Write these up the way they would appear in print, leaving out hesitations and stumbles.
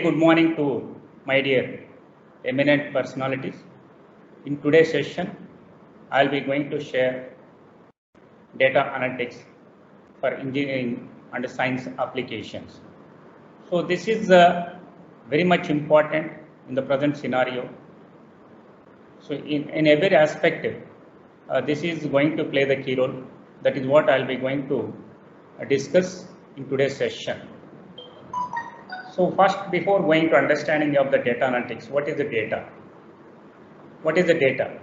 Good morning to my dear eminent personalities. In today's session, I'll be going to share data analytics for engineering and science applications. So this is very much important in the present scenario. So in every aspect, this is going to play the key role. That is what I'll be going to discuss in today's session. So first, before going to understanding of the data analytics, what is the data? What is the data?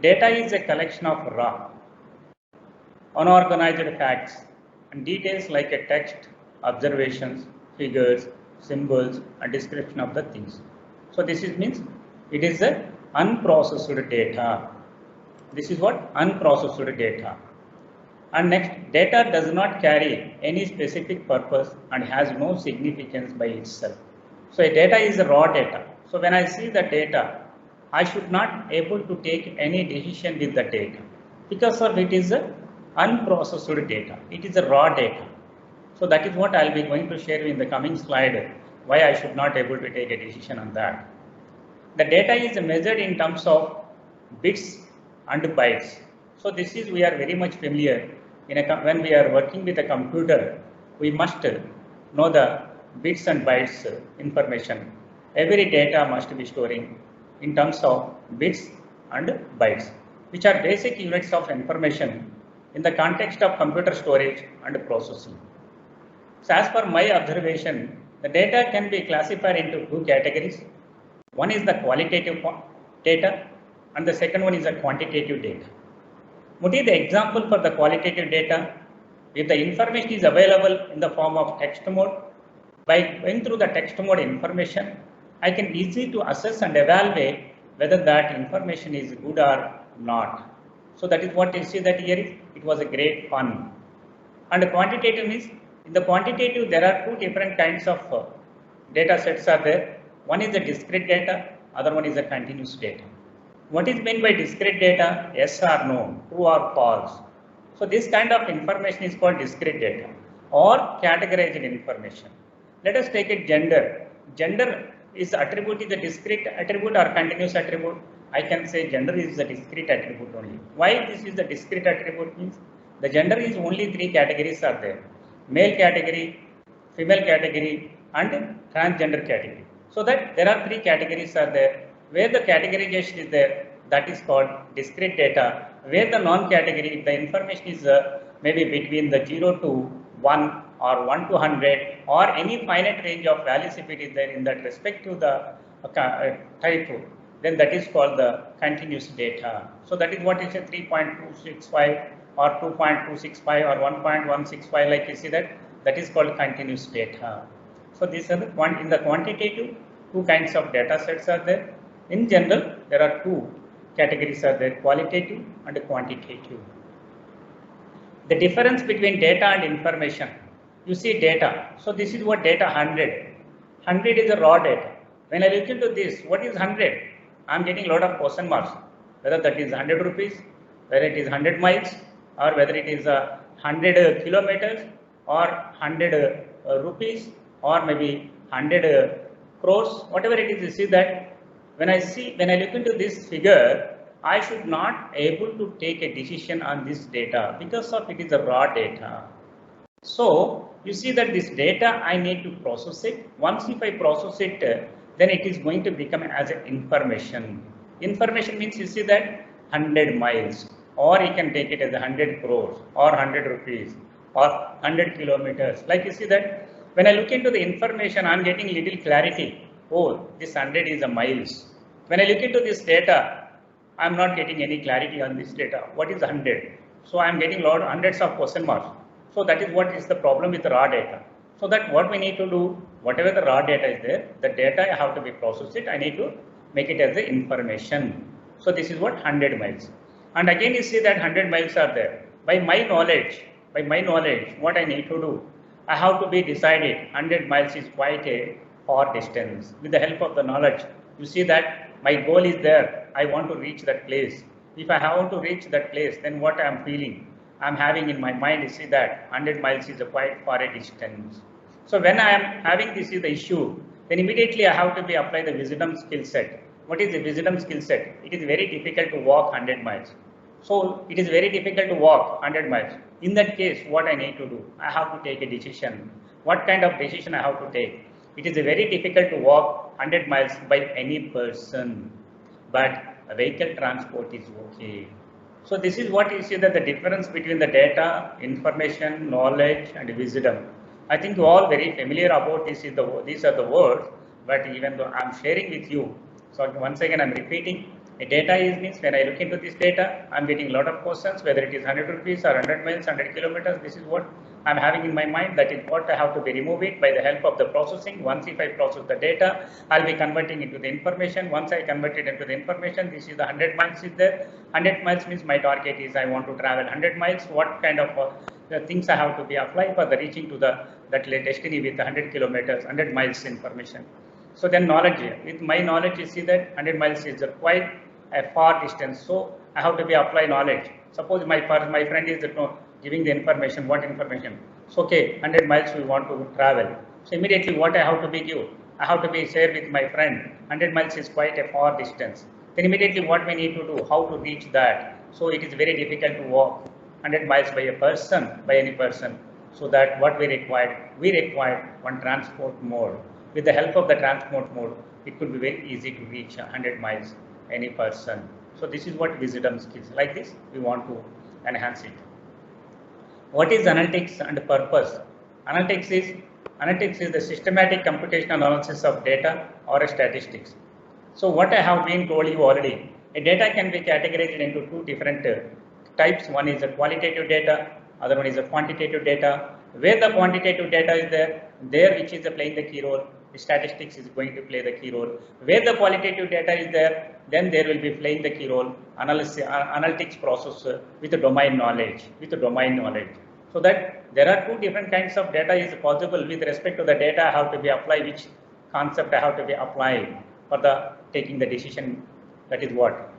Data is a collection of raw, unorganized facts and details like a text, observations, figures, symbols, and description of the things. So this means it is a unprocessed data. This is what unprocessed data. And next, data does not carry any specific purpose and has no significance by itself. So a data is a raw data. So when I see the data, I should not able to take any decision with the data because of it is a unprocessed data. It is a raw data. So that is what I'll be going to share in the coming slide, why I should not able to take a decision on that. The data is measured in terms of bits and bytes. So this is, we are very much familiar when we are working with a computer, we must know the bits and bytes information. Every data must be storing in terms of bits and bytes, which are basic units of information in the context of computer storage and processing. So as per my observation, the data can be classified into two categories. One is the qualitative data and the second one is the quantitative data. What is the example for the qualitative data? If the information is available in the form of text mode, by going through the text mode information, I can easily to assess and evaluate whether that information is good or not. So that is what you see that here it was a great fun. And the quantitative means, in the quantitative there are two different kinds of data sets are there. One is the discrete data, other one is the continuous data. What is meant by discrete data? Yes or no, true or false. So this kind of information is called discrete data or categorized information. Let us take it gender. Gender is attribute, is a discrete attribute or continuous attribute. I can say gender is a discrete attribute only. Why this is the discrete attribute means? The gender is only three categories are there. Male category, female category and transgender category. So that there are three categories are there. Where the categorization is there, that is called discrete data. Where the non-category, the information is maybe between the 0 to 1 or 1 to 100 or any finite range of values if it is there in that respect to the type, then that is called the continuous data. So that is what is a 3.265 or 2.265 or 1.165, like you see that is called continuous data. So these are in the quantitative, two kinds of data sets are there. In general, there are two categories are there, qualitative and quantitative. The difference between data and information, you see data. So this is what data 100. 100 is a raw data. When I look into this, what is 100? I am getting a lot of question marks. Whether that is 100 rupees, whether it is 100 miles, or whether it is 100 kilometers, or 100 rupees, or maybe 100 crores, whatever it is, you see that when I look into this figure, I should not able to take a decision on this data because of it is a raw data. So you see that this data I need to process it. Once if I process it, then it is going to become as an information. Information means you see that 100 miles, or you can take it as 100 crores, or 100 rupees, or 100 kilometers. Like you see that when I look into the information, I am getting little clarity. Oh, this 100 is a miles. When I look into this data, I am not getting any clarity on this data. What is 100? So I am getting hundreds of question marks. So that is what is the problem with raw data. So that what we need to do, whatever the raw data is there, the data I have to be processed it. I need to make it as the information. So this is what 100 miles. And again you see that 100 miles are there. By my knowledge, what I need to do, I have to be decided 100 miles is quite a far distance. With the help of the knowledge, you see that my goal is there. I want to reach that place. If I want to reach that place, then what I am feeling, I am having in my mind is see that 100 miles is a quite far a distance. So when I am having this is the issue, then immediately I have to be apply the wisdom skill set. What is the wisdom skill set? It is very difficult to walk 100 miles. So it is very difficult to walk 100 miles. In that case, what I need to do? I have to take a decision. What kind of decision I have to take? It is very difficult to walk 100 miles by any person, but a vehicle transport is okay. So this is what you see, that the difference between the data, information, knowledge and wisdom. I think you all very familiar about this. These are the words, but even though I'm sharing with you, so once again I'm repeating. A data is means when I look into this data, I'm getting a lot of questions, whether it is 100 rupees or 100 miles, 100 kilometers. This is what I'm having in my mind. That is what I have to be remove it by the help of the processing. Once if I process the data, I'll be converting into the information. Once I convert it into the information, this is the 100 miles is there. 100 miles means my target is I want to travel 100 miles. What kind of the things I have to be applied for the reaching to the that destiny with 100 kilometers, 100 miles information. So then knowledge, with my knowledge you see that 100 miles is quite a far distance. So I have to be apply knowledge. Suppose my friend is giving the information. What information? So okay, 100 miles we want to travel. So immediately what I have to be give? I have to be share with my friend. 100 miles is quite a far distance. Then immediately what we need to do? How to reach that? So it is very difficult to walk 100 miles by a person, by any person. So that what we required one transport mode. With the help of the transport mode, it could be very easy to reach 100 miles any person. So this is what wisdom skills. Like this, we want to enhance it. What is analytics and purpose? Analytics is the systematic computational analysis of data or statistics. So what I have been told you already, a data can be categorized into two different types. One is a qualitative data, other one is a quantitative data. Where the quantitative data is there which is playing the key role, statistics is going to play the key role. Where the qualitative data is there, then there will be playing the key role, analytics process with the domain knowledge, So that there are two different kinds of data is possible. With respect to the data, I have to be applied which concept I have to be applied for the taking the decision. That is what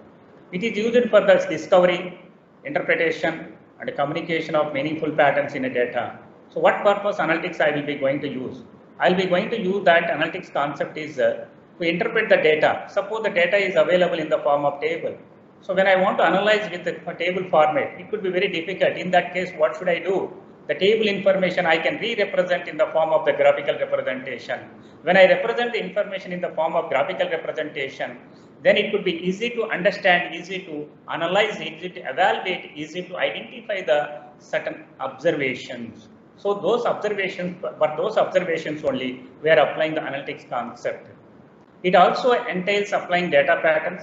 it is used for the discovery, interpretation and communication of meaningful patterns in a data. So what purpose analytics I will be going to use? I will be going to use that analytics concept is to interpret the data. Suppose the data is available in the form of table. So when I want to analyze with the table format, it could be very difficult. In that case, what should I do? The table information I can re-represent in the form of the graphical representation. When I represent the information in the form of graphical representation, then it could be easy to understand, easy to analyze, easy to evaluate, easy to identify the certain observations. So those observations, but those observations only, we are applying the analytics concept. It also entails applying data patterns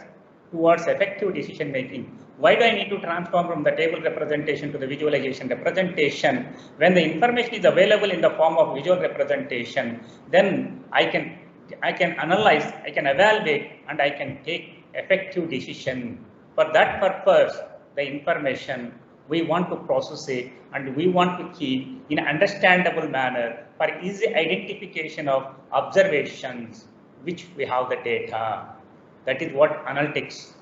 towards effective decision making. Why do I need to transform from the table representation to the visualization representation? When the information is available in the form of visual representation, then I can analyze, I can evaluate, and I can take effective decision. For that purpose, the information we want to process it and we want to keep in an understandable manner for easy identification of observations which we have the data. That is what analytics.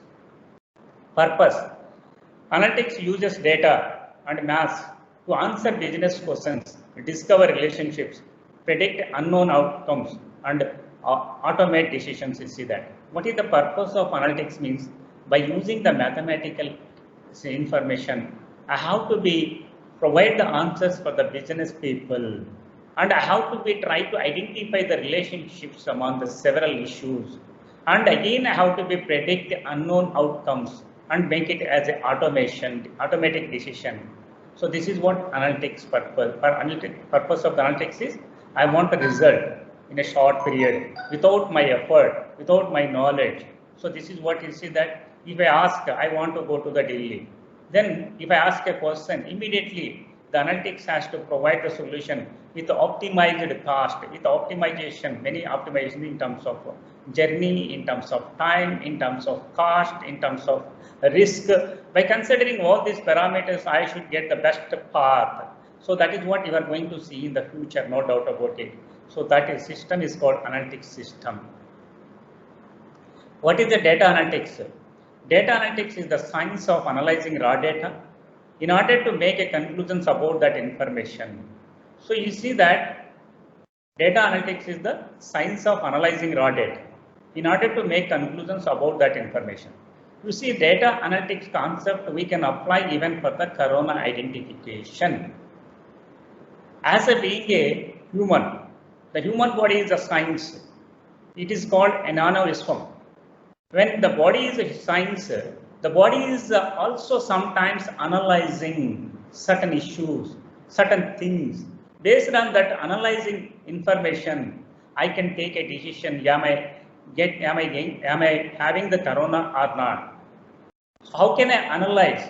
Purpose. Analytics uses data and math to answer business questions, discover relationships, predict unknown outcomes, and automate decisions. You see that. What is the purpose of analytics means? By using the mathematical information, I have to be provide the answers for the business people, and I have to be try to identify the relationships among the several issues, and again I have to be predict the unknown outcomes and make it as an automatic decision. So this is what analytics purpose. Purpose of the analytics is I want the result in a short period without my effort, without my knowledge. So this is what you see that if I ask, I want to go to the Delhi. Then if I ask a question, immediately the analytics has to provide the solution with the optimized cost, with optimization, many optimization in terms of journey, in terms of time, in terms of cost, in terms of risk. By considering all these parameters, I should get the best path. So that is what you are going to see in the future, no doubt about it. So that is system is called analytics system. What is the data analytics? Data analytics is the science of analyzing raw data in order to make a conclusions about that information. So you see that Data analytics is the science of analyzing raw data in order to make conclusions about that information. You see, data analytics concept we can apply even for the corona identification. As a being a human, the human body is a science. It is called Anaviswam. When the body is a science, the body is also sometimes analyzing certain issues, certain things. Based on that analyzing information, I can take a decision. Am I having the corona or not? How can I analyze?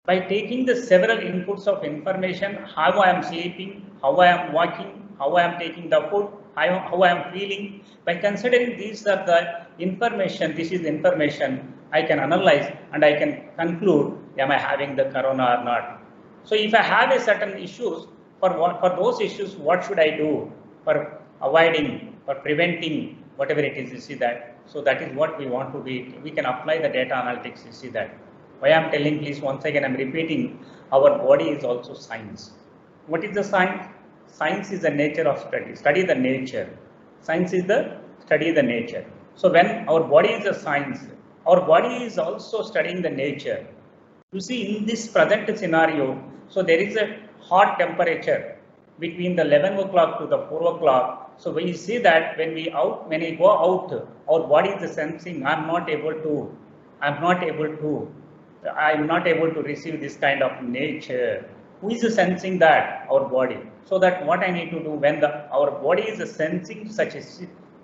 By taking the several inputs of information, how I am sleeping, how I am walking, how I am taking the food, how I am feeling. By considering these are the information, this is the information I can analyze and I can conclude, am I having the corona or not? So if I have a certain issues, for those issues, what should I do for avoiding, for preventing, whatever it is, you see that. So that is what we want to be. We can apply the data analytics, you see that. Why I am telling, please once again I am repeating, our body is also science. What is the science? Science is the nature of study. Study the nature. Science is the study the nature. So when our body is a science, our body is also studying the nature. You see, in this present scenario, so there is a hot temperature between the 11 o'clock to the 4 o'clock. So when you see that when we go out, our body is sensing, I'm not able to receive this kind of nature. Who is sensing that? Our body. So that what I need to do when our body is sensing such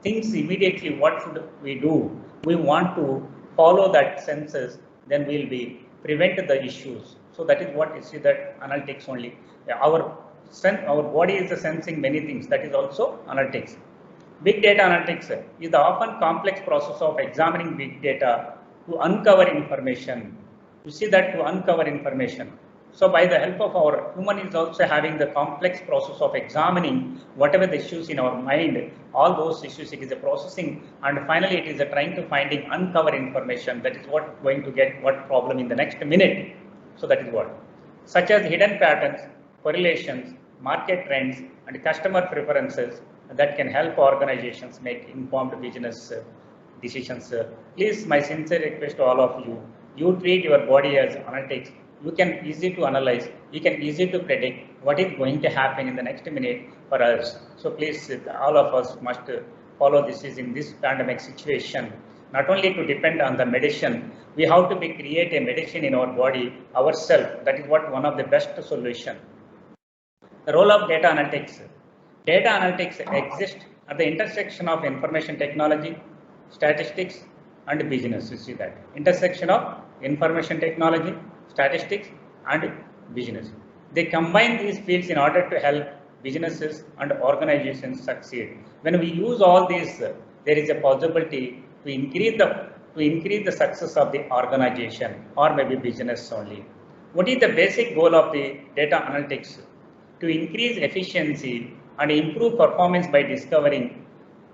things immediately, what should we do? We want to follow that senses, then we'll be prevent the issues. So that is what you see that analytics only. Our body is sensing many things. That is also analytics. Big data analytics is the often complex process of examining big data to uncover information. You see that to uncover information. So by the help of our human is also having the complex process of examining whatever the issues in our mind, all those issues it is a processing, and finally it is a trying to finding uncover information. That is what going to get what problem in the next minute. So that is what, such as hidden patterns, correlations, market trends, and customer preferences that can help organizations make informed business decisions. Please, my sincere request to all of you, you treat your body as analytics. You can easy to analyze, you can easy to predict what is going to happen in the next minute for us. So please, all of us must follow this is in this pandemic situation. Not only to depend on the medicine, we have to create a medicine in our body ourselves. That is what one of the best solution. The role of data analytics. Data analytics exists at the intersection of information technology, statistics, and business. You see that intersection of information technology, statistics, and business. They combine these fields in order to help businesses and organizations succeed. When we use all these, there is a possibility to increase the success of the organization or maybe business only. What is the basic goal of the data analytics? To increase efficiency and improve performance by discovering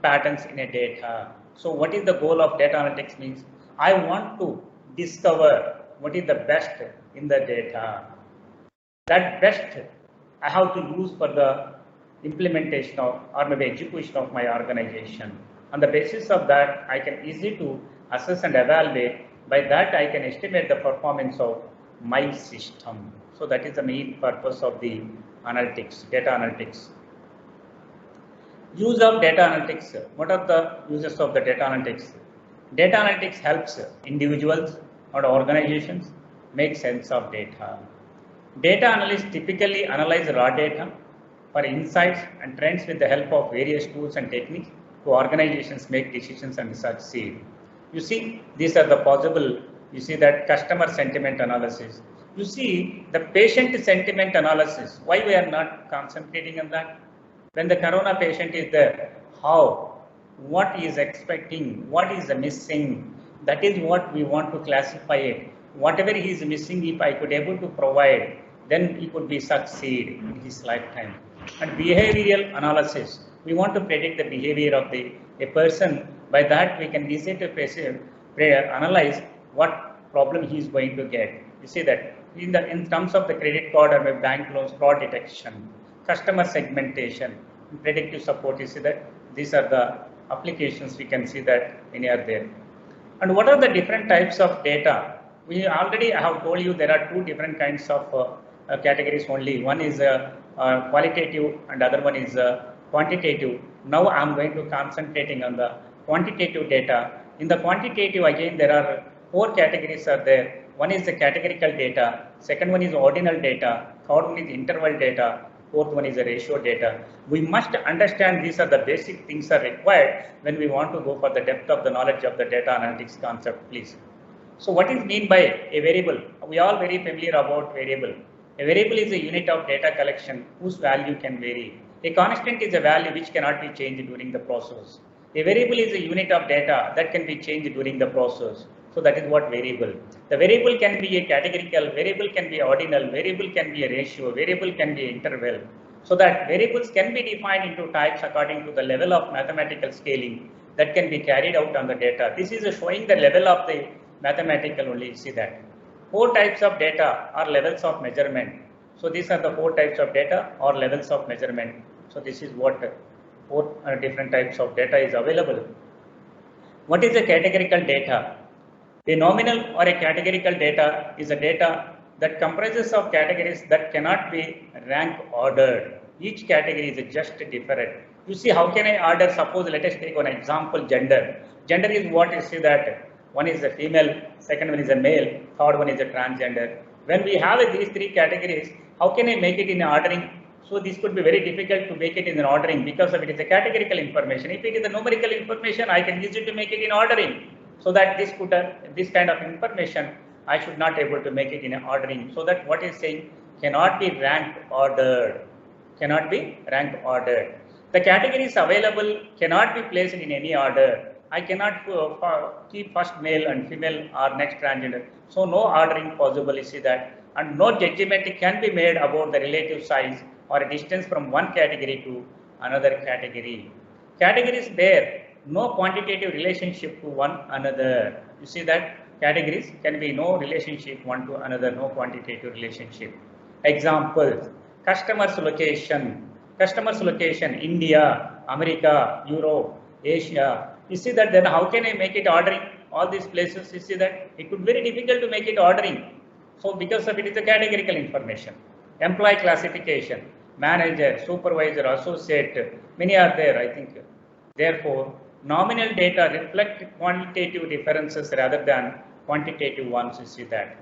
patterns in a data. So what is the goal of data analytics means? I want to discover what is the best in the data. That best I have to use for the implementation of or maybe execution of my organization. On the basis of that, I can easily to assess and evaluate. By that, I can estimate the performance of my system. So that is the main purpose of the analytics, data analytics. Use of data analytics. What are the uses of the data analytics? Data analytics helps individuals or organizations make sense of data. Data analysts typically analyze raw data for insights and trends with the help of various tools and techniques to organizations make decisions and succeed. You see, these are the possible, you see that customer sentiment analysis. You see the patient sentiment analysis. Why we are not concentrating on that? When the corona patient is there, how, what he is expecting, what is missing, that is what we want to classify it. Whatever he is missing, if I could able to provide, then he could be succeed in his lifetime. And behavioral analysis, we want to predict the behavior of a person. By that, we can easily analyze what problem he is going to get. You see that in terms of the credit card or bank loans, fraud detection, customer segmentation, predictive support. You see that these are the applications. We can see that many are there. And what are the different types of data? We already have told you there are two different kinds of categories only. One is qualitative and other one is quantitative. Now I am going to concentrating on the quantitative data. In the quantitative, again there are four categories are there. One is the categorical data, second one is ordinal data, third one is interval data, fourth one is a ratio data. We must understand these are the basic things are required when we want to go for the depth of the knowledge of the data analytics concept, please. So what is mean by a variable? We are all very familiar about variable. A variable is a unit of data collection whose value can vary. A constant is a value which cannot be changed during the process. A variable is a unit of data that can be changed during the process. So that is what variable. The variable can be a categorical, variable can be ordinal, variable can be a ratio, variable can be interval. So that variables can be defined into types according to the level of mathematical scaling that can be carried out on the data. This is showing the level of the mathematical only. See that. Four types of data are levels of measurement. So these are the four types of data or levels of measurement. So this is what four different types of data is available. What is a categorical data? A nominal or a categorical data is a data that comprises of categories that cannot be rank ordered. Each category is just different. You see, how can I order? Suppose let us take one example, gender. Gender is what you see that one is a female, second one is a male, third one is a transgender. When we have these three categories, how can I make it in ordering? So this could be very difficult to make it in an ordering because of it is a categorical information. If it is a numerical information, I can use it to make it in ordering. So that this kind of information, I should not able to make it in an ordering. So that what is saying cannot be ranked ordered, cannot be ranked ordered. The categories available cannot be placed in any order. I cannot keep first male and female or next transgender. So no ordering possible, you see that, and no judgment can be made about the relative size or a distance from one category to another category. Categories there, no quantitative relationship to one another. You see that categories can be no relationship one to another, no quantitative relationship. Examples: customers location, India, America, Europe, Asia. You see that then how can I make it ordering? All these places, you see that it would be very difficult to make it ordering. So because of it is a categorical information. Employee classification, manager, supervisor, associate, many are there, I think. Therefore, nominal data reflect quantitative differences rather than quantitative ones, you see that.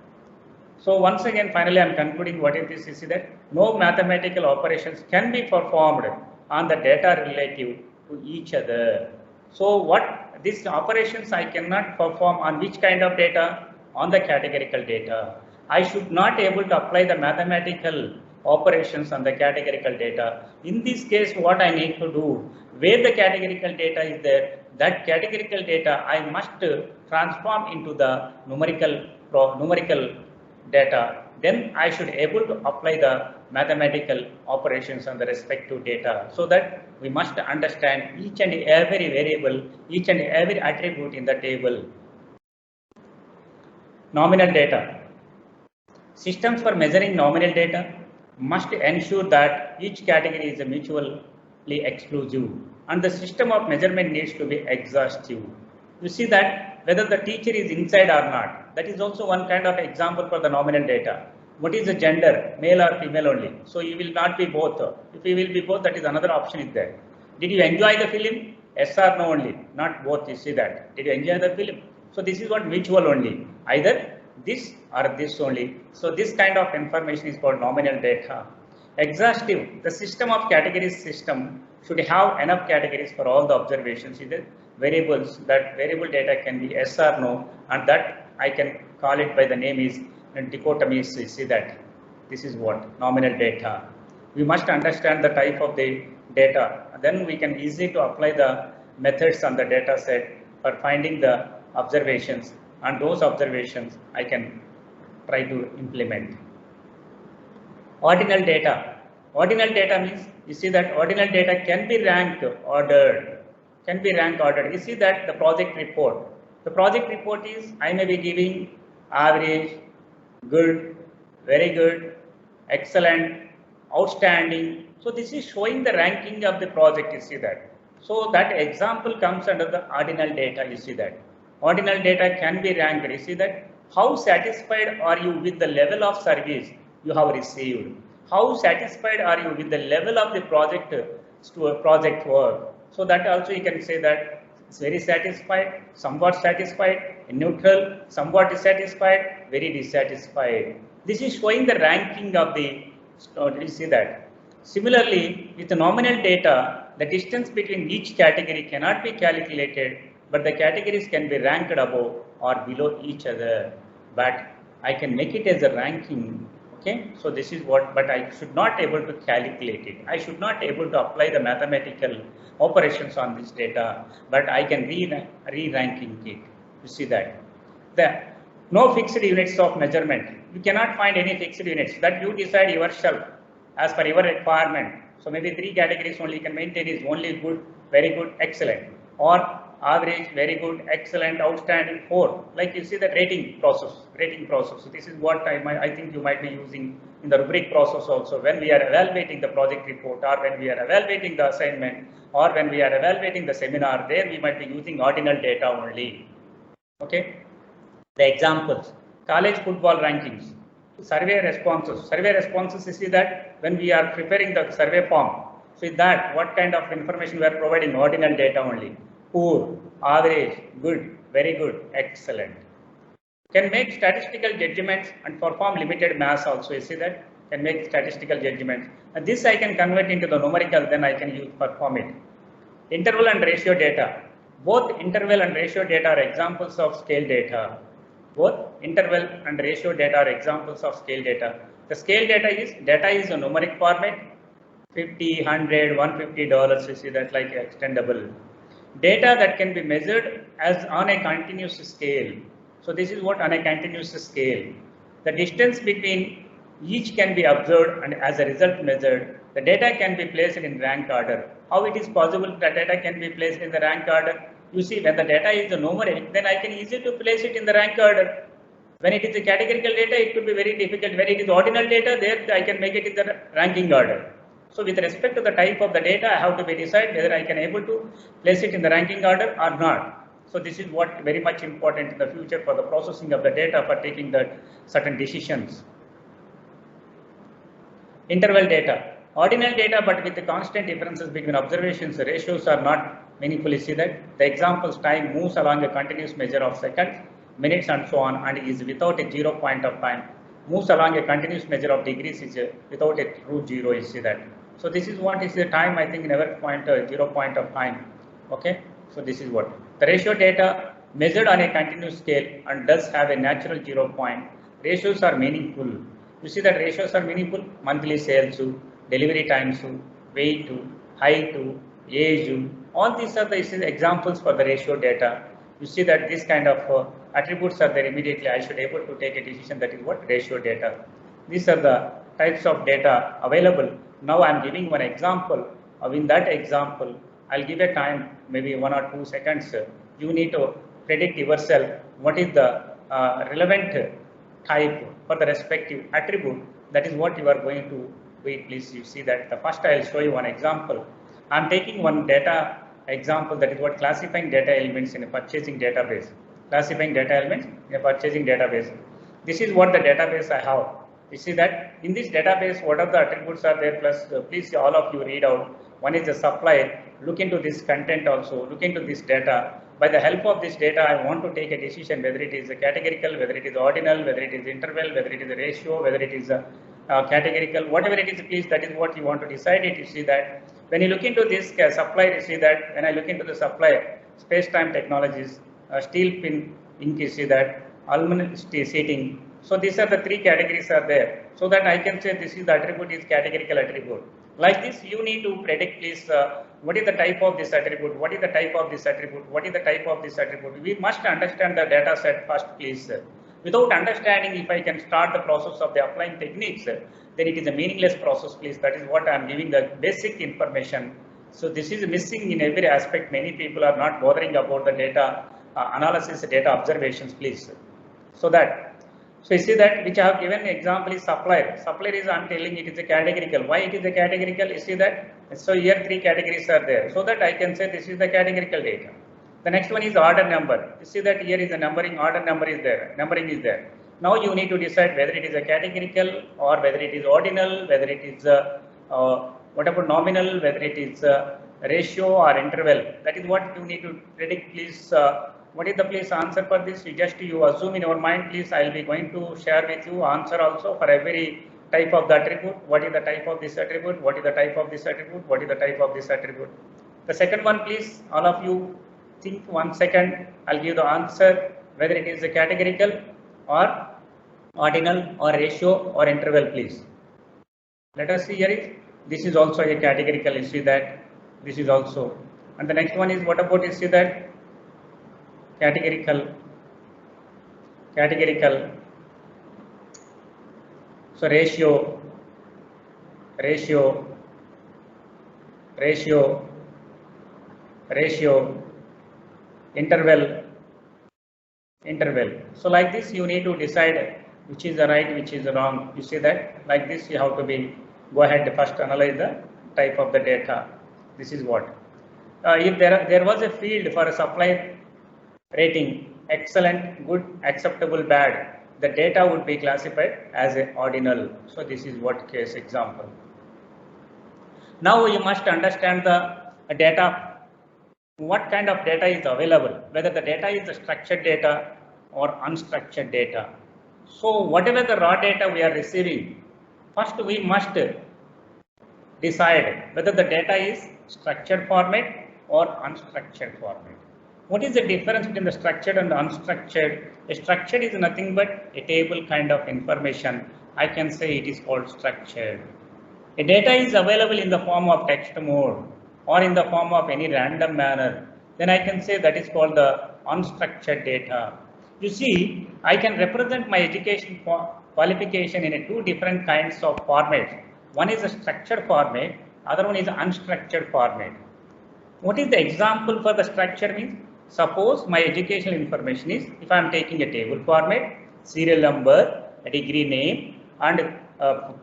So once again, finally, I am concluding what is this, you see that no mathematical operations can be performed on the data relative to each other. So what these operations I cannot perform on which kind of data? On the categorical data. I should not able to apply the mathematical operations on the categorical data. In this case, what I need to do, where the categorical data is there, that categorical data I must transform into the numerical data. Then I should able to apply the mathematical operations on the respective data, so that we must understand each and every variable, each and every attribute in the table. Nominal data. Systems for measuring nominal data must ensure that each category is mutually exclusive and the system of measurement needs to be exhaustive. You see that whether the teacher is inside or not, that is also one kind of example for the nominal data. What is the gender, male or female only? So you will not be both. If you will be both, that is another option is there. Did you enjoy the film? Yes or no only, not both, you see that. Did you enjoy the film? So this is what mutual only, either this or this only. So this kind of information is called nominal data. Exhaustive, the system of categories system should have enough categories for all the observations. Either variables, that variable data can be yes or no, and that I can call it by the name is dichotomies. You see that this is what nominal data. We must understand the type of the data, then we can easily to apply the methods on the data set for finding the observations, and those observations I can try to implement. Ordinal data. Ordinal data means, you see that ordinal data can be ranked ordered. You see that the project report. The project report is, I may be giving average, good, very good, excellent, outstanding. So this is showing the ranking of the project, you see that. So that example comes under the ordinal data, you see that. Ordinal data can be ranked, you see that. How satisfied are you with the level of service you have received? How satisfied are you with the level of the project to a project work? So that also you can say that it's very satisfied, somewhat satisfied, neutral, somewhat dissatisfied, very dissatisfied. This is showing the ranking of the, you see that. Similarly, with the nominal data, the distance between each category cannot be calculated, but the categories can be ranked above or below each other. But I can make it as a ranking. Okay, so this is what, but I should not able to calculate it. I should not able to apply the mathematical operations on this data, but I can re-ranking it. You see that. The no fixed units of measurement. You cannot find any fixed units that you decide yourself as per your requirement. So maybe 3 categories only can maintain is only good, very good, excellent, or average, very good, excellent, outstanding, 4. Like you see the rating process. So this is what I think you might be using in the rubric process also when we are evaluating the project report, or when we are evaluating the assignment, or when we are evaluating the seminar. There we might be using ordinal data only. Okay. The examples: college football rankings, survey responses. You see that when we are preparing the survey form, so that what kind of information we are providing? Ordinal data only. Poor, average, good, very good, excellent. Can make statistical judgments and perform limited mass also. You see that can make statistical judgments, and this I can convert into the numerical, then I can use perform it. Interval and ratio data. Both interval and ratio data are examples of scale data. Both interval and ratio data are examples of scale data. The scale data is a numeric format, 50, 100, $150. You see that like extendable. Data that can be measured as on a continuous scale. So this is what on a continuous scale. The distance between each can be observed and as a result measured. The data can be placed in rank order. How it is possible that data can be placed in the rank order? You see, when the data is a numeric, then I can easily to place it in the rank order. When it is a categorical data, it could be very difficult. When it is ordinal data, there I can make it in the ranking order. So with respect to the type of the data, I have to be decide whether I can able to place it in the ranking order or not. So this is what very much important in the future for the processing of the data, for taking the certain decisions. Interval data. Ordinal data, but with the constant differences between observations, the ratios are not meaningfully. See that the examples time moves along a continuous measure of seconds, minutes and so on, and is without a 0 point of time. Moves along a continuous measure of degrees is without a true 0. You see that. So this is what is the time. I think never point 0 point of time. Okay. So this is what the ratio data measured on a continuous scale and does have a natural 0 point. Ratios are meaningful. You see that ratios are meaningful. Monthly sales, delivery times, weight, height, age. All these are the examples for the ratio data. You see that this kind of attributes are there immediately. I should able to take a decision, that is what ratio data. These are the types of data available. Now I am giving one example. In that example, I'll give a time, maybe 1 or 2 seconds. You need to predict yourself what is the relevant type for the respective attribute. That is what you are going to wait. Please, you see that. The first I'll show you one example. I'm taking one data example, that is what classifying data elements in a purchasing database. Classifying data elements in a purchasing database. This is what the database I have. You see that in this database, what are the attributes are there? Plus, please all of you read out. One is the supply. Look into this content also. Look into this data. By the help of this data, I want to take a decision whether it is a categorical, whether it is ordinal, whether it is interval, whether it is a ratio, whether it is a categorical, whatever it is, please, that is what you want to decide it. You see that when you look into this supply, you see that when I look into the supply, space-time technologies, steel pin ink, you see that aluminum seating. So these are the 3 categories are there, so that I can say this is the attribute is categorical attribute. Like this, you need to predict, please, what is the type of this attribute, what is the type of this attribute, what is the type of this attribute. We must understand the data set first, please. Without understanding, if I can start the process of the applying techniques, then it is a meaningless process, please. That is what I am giving the basic information. So this is missing in every aspect. Many people are not bothering about the data analysis, data observations, please. So So you see that which I have given example is supplier. Supplier is I'm telling it is a categorical. Why it is a categorical? You see that. So here 3 categories are there. So that I can say this is the categorical data. The next one is order number. You see that here is a numbering, order number is there. Numbering is there. Now you need to decide whether it is a categorical or whether it is ordinal, whether it is what about nominal, whether it is ratio or interval. That is what you need to predict. Please, what is the please answer for this? You just you assume in your mind. Please, I will be going to share with you answer also for every type of the attribute. What is the type of this attribute? What is the type of this attribute? What is the type of this attribute? The second one, please, all of you think 1 second. I'll give the answer whether it is a categorical or ordinal or ratio or interval, please. Let us see here is this is also a categorical. You see that this is also, and the next one is what about you see that categorical. So ratio, interval. So like this you need to decide which is the right, which is the wrong. You see that like this you have to be go ahead first analyze the type of the data. This is what if there was a field for a supply rating excellent, good, acceptable, bad, the data would be classified as a ordinal. So this is what case example. Now you must understand the data. What kind of data is available, whether the data is the structured data or unstructured data. So whatever the raw data we are receiving, first we must decide whether the data is structured format or unstructured format. What is the difference between the structured and the unstructured? A structured is nothing but a table kind of information. I can say it is called structured. A data is available in the form of text mode or in the form of any random manner, then I can say that is called the unstructured data. You see, I can represent my education qualification in a 2 different kinds of formats. One is a structured format, other one is an unstructured format. What is the example for the structure means? Suppose my educational information is, if I am taking a table format, serial number, a degree name, and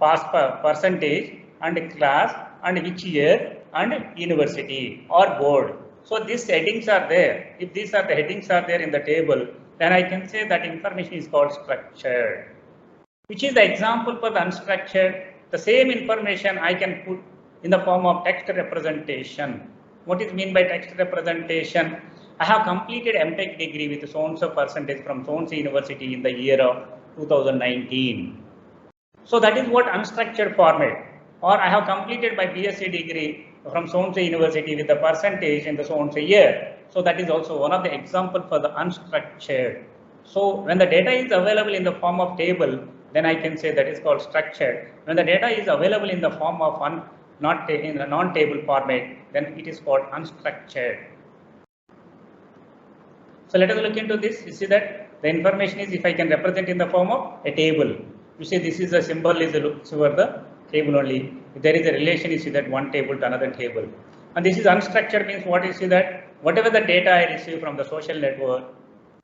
pass percentage, and class, and which year, and university or board. So these headings are there. If these are the headings are there in the table, then I can say that information is called structured. Which is the example for the unstructured? The same information I can put in the form of text representation. What is mean by text representation? I have completed MTech degree with so-and-so percentage from so-and-so university in the year of 2019. So that is what unstructured format. Or I have completed my BSc degree from so-and-so university with the percentage in the so-and-so year. So that is also one of the example for the unstructured. So when the data is available in the form of table, then I can say that is called structured. When the data is available in the form of not in a non-table format, then it is called unstructured. So let us look into this. You see that the information is if I can represent in the form of a table. You see this is a symbol is over the table only. If there is a relation, you see that one table to another table. And this is unstructured means what you see that whatever the data I receive from the social network,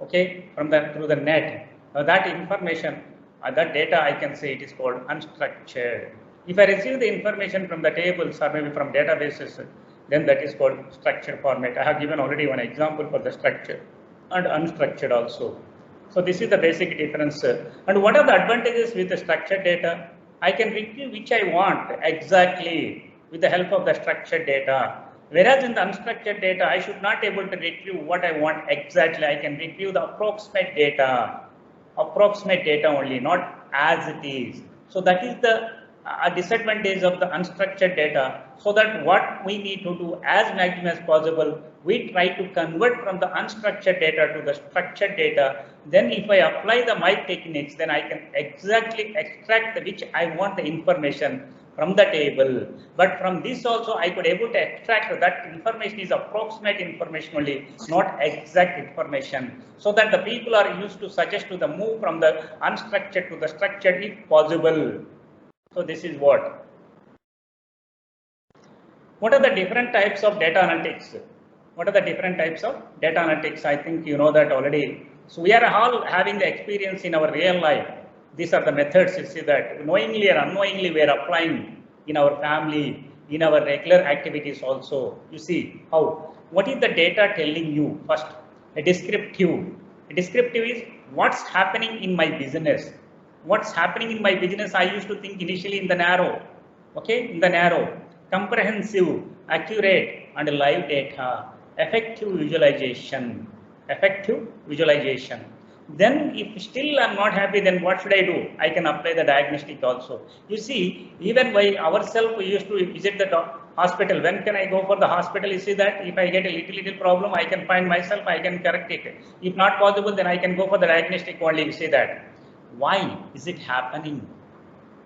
okay, from the through the net, that information, that data I can say it is called unstructured. If I receive the information from the tables or maybe from databases, then that is called structured format. I have given already one example for the structured and unstructured also. So this is the basic difference. And what are the advantages with the structured data? I can retrieve which I want exactly with the help of the structured data. Whereas in the unstructured data, I should not able to retrieve what I want exactly. I can retrieve the approximate data only, not as it is. So that is the disadvantage of the unstructured data. So that what we need to do as maximum as possible, we try to convert from the unstructured data to the structured data. Then if I apply the my techniques, then I can exactly extract which I want the information from the table. But from this also I could able to extract that information is approximate information only, not exact information. So that the people are used to suggest to the move from the unstructured to the structured if possible. So this is what. What are the different types of data analytics? What are the different types of data analytics? I think you know that already. So we are all having the experience in our real life. These are the methods you see that knowingly or unknowingly we are applying in our family, in our regular activities also. You see how, what is the data telling you? First, a descriptive. A descriptive is what's happening in my business. What's happening in my business, I used to think initially in the narrow. Okay, in the narrow. Comprehensive, accurate and live data. Effective visualization. Effective visualization. Then if still I'm not happy, then what should I do? I can apply the diagnostic also. You see, even by ourselves, we used to visit the hospital. When can I go for the hospital? You see that if I get a little problem, I can find myself, I can correct it. If not possible, then I can go for the diagnostic only. You see that. Why is it happening?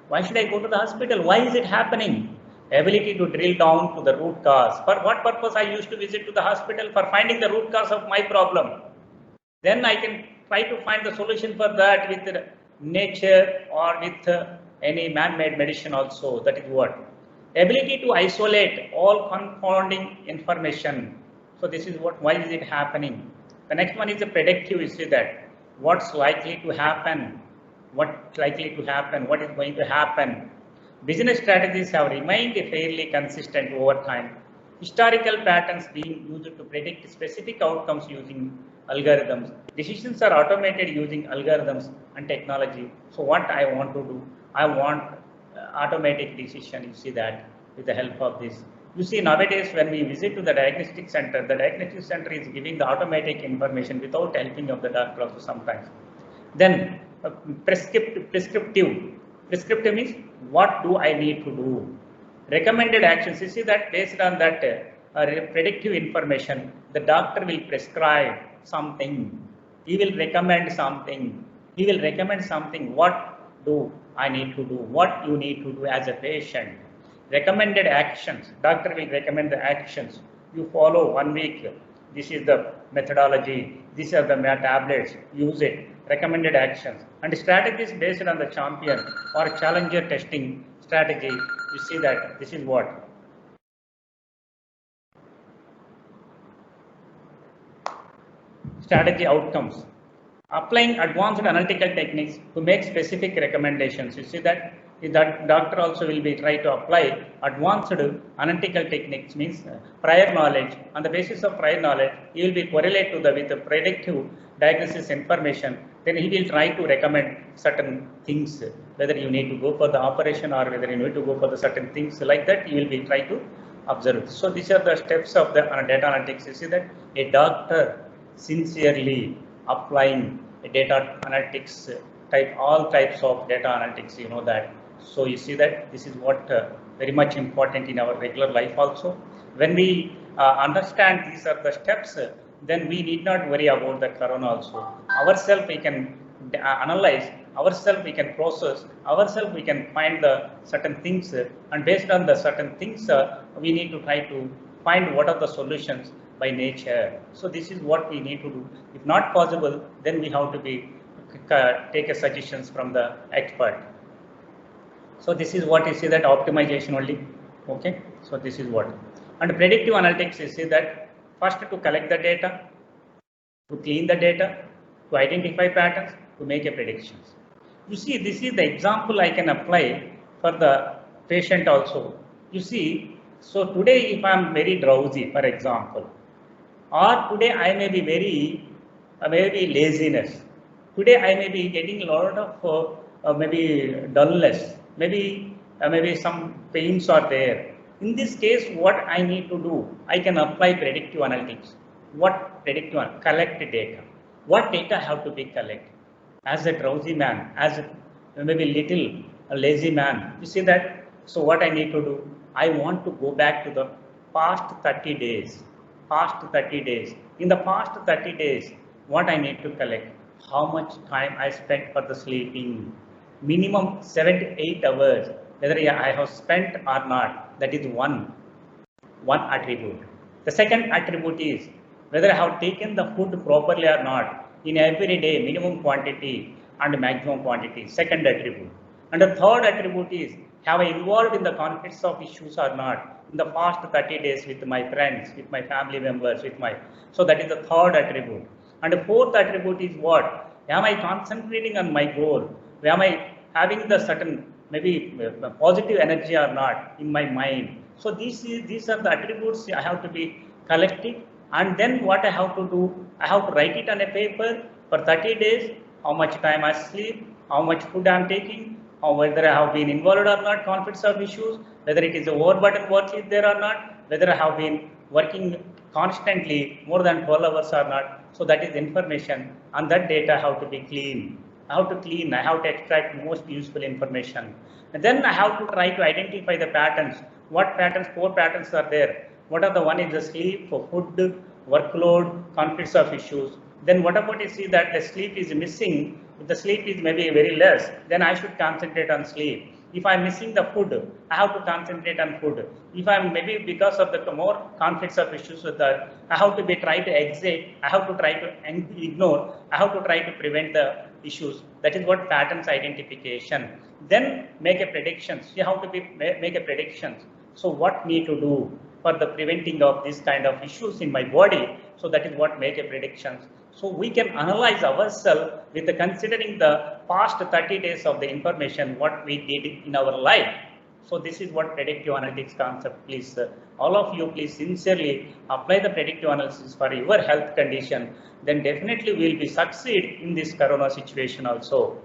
Why should I go to the hospital? Why is it happening? Ability to drill down to the root cause. For what purpose I used to visit to the hospital? For finding the root cause of my problem. Then I can try to find the solution for that with nature or with any man-made medicine also. That is what? Ability to isolate all confounding information. So this is what, why is it happening? The next one is the predictive. You see that what's likely to happen, what likely to happen, what is going to happen. Business strategies have remained fairly consistent over time. Historical patterns being used to predict specific outcomes using algorithms. Decisions are automated using algorithms and technology. So what I want to do, I want automatic decision. You see that with the help of this. You see nowadays when we visit to the diagnostic center is giving the automatic information without helping of the doctor also sometimes. Then prescriptive means what do I need to do? Recommended actions, you see that based on that predictive information, the doctor will prescribe something. He will recommend something. He will recommend something. What do I need to do? What you need to do as a patient? Recommended actions. Doctor will recommend the actions. You follow 1 week. This is the methodology. These are the tablets. Use it. Recommended actions. And strategies based on the champion or challenger testing strategy. You see that this is what? Strategy outcomes. Applying advanced analytical techniques to make specific recommendations. You see that doctor also will be try to apply advanced analytical techniques, means prior knowledge. On the basis of prior knowledge, he will be correlate to with the predictive diagnosis information. Then he will try to recommend certain things, whether you need to go for the operation or whether you need to go for the certain things like that. You will be try to observe. So these are the steps of the data analytics. You see that a doctor sincerely applying data analytics all types of data analytics, you know that. So you see that this is what very much important in our regular life also. When we understand these are the steps, then we need not worry about the corona also. Ourselves we can analyze, ourselves we can process, ourselves we can find the certain things, and based on the certain things, we need to try to find what are the solutions by nature. So this is what we need to do. If not possible, then we have to be take a suggestions from the expert. So this is what you see that optimization only. Okay, so this is what. And predictive analytics, you see that first to collect the data, to clean the data, to identify patterns, to make a predictions. You see, this is the example I can apply for the patient also. You see, so today if I am very drowsy, for example, or today I may be very maybe laziness. Today I may be getting a lot of maybe dullness, maybe some pains are there. In this case, what I need to do, I can apply predictive analytics. What predictive? Collect data. What data have to be collected? As a drowsy man, as a maybe little a lazy man, you see that. So what I need to do? I want to go back to the past 30 days. Past 30 days. In the past 30 days, what I need to collect? How much time I spent for the sleeping? Minimum 7 to 8 hours. Whether I have spent or not, that is one attribute. The second attribute is whether I have taken the food properly or not in every day, minimum quantity and maximum quantity. Second attribute. And the third attribute is have I involved in the conflicts of issues or not in the past 30 days with my friends, with my family members, so that is the third attribute. And the fourth attribute is what? Am I concentrating on my goal? am I having the certain maybe positive energy or not in my mind. So these are the attributes I have to be collecting, and then what I have to do, I have to write it on a paper for 30 days, how much time I sleep, how much food I am taking, or whether I have been involved or not, conflicts of issues, whether it is a overburden work is there or not, whether I have been working constantly more than 12 hours or not. So that is information, and that data have to be clean. I have to clean, I have to extract most useful information. And then I have to try to identify the patterns. What patterns, core patterns are there? What are the one is the sleep, for food, workload, conflicts of issues. Then what about you see that the sleep is missing? If the sleep is maybe very less, then I should concentrate on sleep. If I'm missing the food, I have to concentrate on food. If I'm maybe because of the more conflicts of issues with that, I have to be try to exit, I have to try to ignore, I have to try to prevent the issues. That is what patterns identification. Then make a predictions. You have to be make a predictions. So what need to do for the preventing of this kind of issues in my body? So that is what make a predictions. So we can analyze ourselves with the considering the past 30 days of the information what we did in our life. So this is what predictive analytics concept. Please, all of you, please sincerely apply the predictive analysis for your health condition. Then definitely we will be succeed in this corona situation also.